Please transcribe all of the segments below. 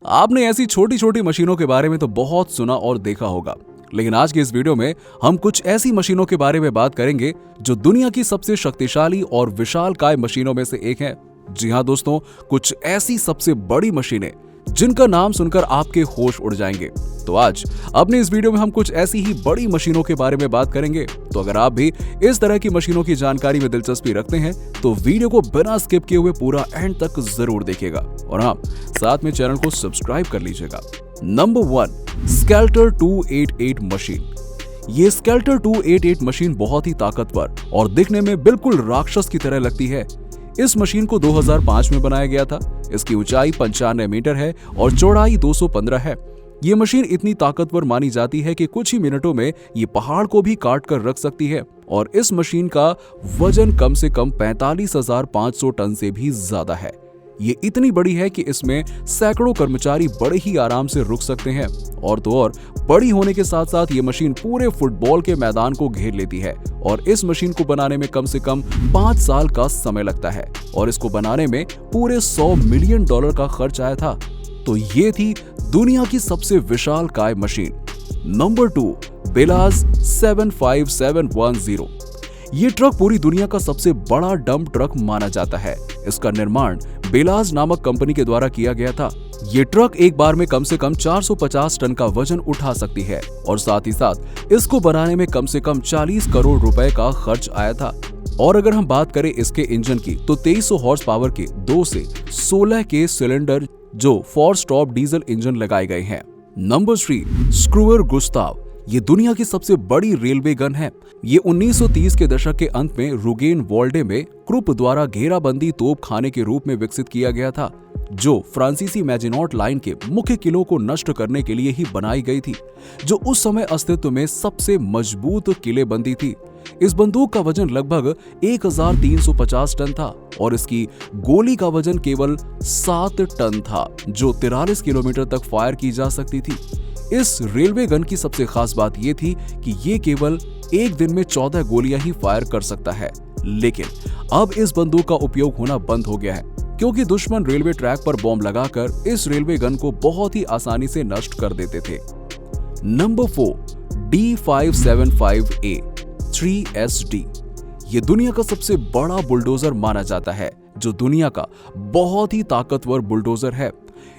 आपने ऐसी छोटी छोटी मशीनों के बारे में तो बहुत सुना और देखा होगा, लेकिन आज की इस वीडियो में हम कुछ ऐसी मशीनों के बारे में बात करेंगे जो दुनिया की सबसे शक्तिशाली और विशालकाय मशीनों में से एक है। जी हाँ दोस्तों, कुछ ऐसी सबसे बड़ी मशीनें जिनका नाम सुनकर आपके होश उड़ जाएंगे। तो आज अपने इस वीडियो में हम कुछ ऐसी ही बड़ी मशीनों के बारे में बात करेंगे। तो अगर आप भी इस तरह की मशीनों की जानकारी में दिलचस्पी रखते हैं तो वीडियो को बिना स्किप किए हुए पूरा एंड तक जरूर देखिएगा और हाँ, साथ में चैनल को सब्सक्राइब कर लीजिएगा। Number 1, skeletal 288 machine. ये स्केल्टर 288 मशीन बहुत ही ताकतवर और दिखने में बिल्कुल राक्षस की तरह लगती है। इस मशीन को 2005 में बनाया गया था। इसकी ऊंचाई 95 मीटर है और चौड़ाई 215 है। ये मशीन इतनी ताकतवर मानी जाती है कि कुछ ही मिनटों में ये पहाड़ को भी काट कर रख सकती है और इस मशीन का वजन कम से कम 45,500 टन से भी ज्यादा है। ये इतनी बड़ी है कि इसमें सैकड़ों कर्मचारी बड़े ही आराम से रुक सकते हैं। और तो और बड़ी होने के साथ साथ ये मशीन पूरे फुटबॉल के मैदान को घेर लेती है और इस मशीन को बनाने में कम से कम 5 साल का समय लगता है और इसको बनाने में पूरे $100 मिलियन का खर्च आया था। तो ये थी दुनिया की सबसे विशालकाय मशीन। Number 2, BelAZ 75710। ये ट्रक पूरी दुनिया का सबसे बड़ा डंप ट्रक माना जाता है। इसका निर्माण बेलाज नामक कंपनी के द्वारा किया गया था। ये ट्रक एक बार में कम से कम 450 टन का वजन उठा सकती है और साथ ही साथ इसको बनाने में कम से कम 40 करोड़ रुपए का खर्च आया था। और अगर हम बात करें इसके इंजन की तो 2300 हॉर्स पावर के 2 से 16 के सिलेंडर जो 4 स्टॉप डीजल इंजन लगाए गए हैं। Number 3, Schwerer Gustav. ये दुनिया की सबसे बड़ी रेलवे गन है। ये 1930 के दशक के अंत में रुगेन वॉल्डे में क्रुप द्वारा घेराबंदी तोप खाने के रूप में विकसित किया गया था, जो फ्रांसीसी मैजिनॉट लाइन के मुख्य किलों को नष्ट करने के लिए ही बनाई गई थी, जो उस समय अस्तित्व में सबसे मजबूत किलेबंदी थी। इस बंदूक का वजन लगभग 1350 टन था और इसकी गोली का वजन केवल 7 टन था, जो 43 किलोमीटर तक फायर की जा सकती थी। इस रेलवे गन की सबसे खास बात यह थी कि ये केवल एक दिन में 14 गोलियां ही फायर कर सकता है। लेकिन अब इस बंदूक का उपयोग होना बंद हो गया है क्योंकि दुश्मन रेलवे ट्रैक पर बॉम्ब लगाकर इस रेलवे गन को बहुत ही आसानी से नष्ट कर देते थे। Number 4, D575A 3SD। ये दुनिया का सबसे बड़ा बुलडोजर माना जाता है, जो दुनिया का बहुत ही ताकतवर बुलडोजर है।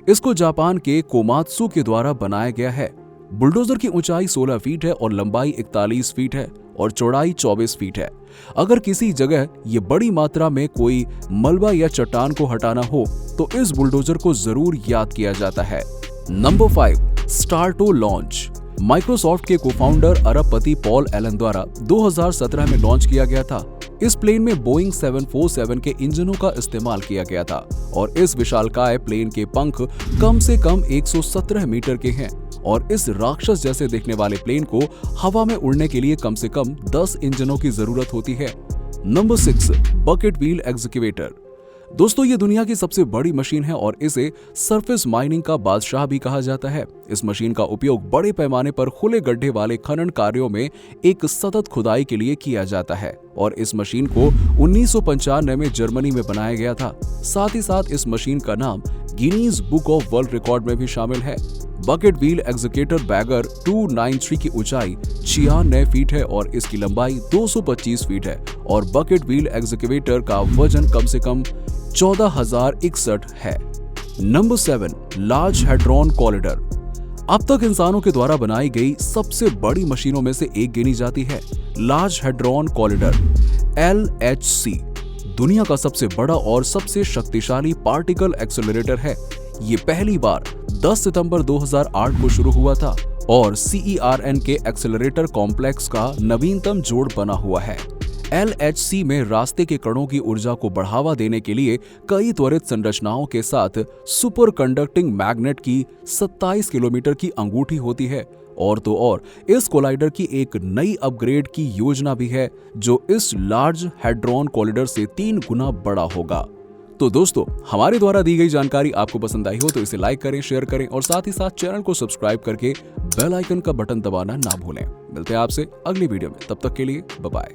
इसको जापान के कोमात्सु के द्वारा बनाया गया है। बुलडोजर की ऊंचाई 16 फीट है और लंबाई 41 फीट है और चौड़ाई 24 फीट है। अगर किसी जगह ये बड़ी मात्रा में कोई मलबा या चट्टान को हटाना हो तो इस बुलडोजर को जरूर याद किया जाता है। Number 5, Stratolaunch. माइक्रोसॉफ्ट के को-फाउंडर अरबपति पॉल एलन द्वारा 2017 में लॉन्च किया गया था। इस प्लेन में बोइंग 747 के इंजनों का इस्तेमाल किया गया था और इस विशालकाय प्लेन के पंख कम से कम 117 मीटर के हैं और इस राक्षस जैसे दिखने वाले प्लेन को हवा में उड़ने के लिए कम से कम 10 इंजनों की जरूरत होती है। Number 6, bucket wheel excavator. दोस्तों, ये दुनिया की सबसे बड़ी मशीन है और इसे सरफेस माइनिंग का बादशाह भी कहा जाता है। इस मशीन का उपयोग बड़े पैमाने पर खुले गड्ढे वाले खनन कार्यों में एक सतत खुदाई के लिए किया जाता है और इस मशीन को 1995 में जर्मनी में बनाया गया था। साथ ही साथ इस मशीन का नाम Guinness book of world record में भी शामिल है। बकेट व्हील एक्सकेवेटर बैगर 293 की ऊंचाई 96 फीट है और इसकी लंबाई 225 फीट है और बकेट व्हील एक्सकेवेटर का वजन कम से कम 14,061 है। Number 7, large hadron collider. अब तक इंसानों के द्वारा बनाई गई सबसे बड़ी मशीनों में से एक गिनी जाती है। लार्ज हेड्रॉन कॉलिडर LHC दुनिया का सबसे बड़ा और सबसे शक्तिशाली पार्टिकल एक्सेलरेटर है। ये पहली बार 10 सितंबर 2008 को शुरू हुआ था और CERN के एक्सेलरेटर कॉम्प्लेक्स का नवीनतम जोड़ बना हुआ है। LHC में रास्ते के कणों की ऊर्जा को बढ़ावा देने के लिए कई त्वरित संरचनाओं के साथ सुपर कंडक्टिंग मैग्नेट की 27 किलोमीटर की अंगूठी होती है और तो और इस कोलाइडर की एक नई अपग्रेड की योजना भी है जो इस लार्ज हेड्रॉन कॉलिडर से 3 गुना बड़ा होगा। तो दोस्तों, हमारे द्वारा दी गई जानकारी आपको पसंद आई हो तो इसे लाइक करें, शेयर करें और साथ ही साथ चैनल को सब्सक्राइब करके बेल आइकन का बटन दबाना ना भूलें। मिलते हैं आपसे अगली वीडियो में, तब तक के लिए बाय बाय।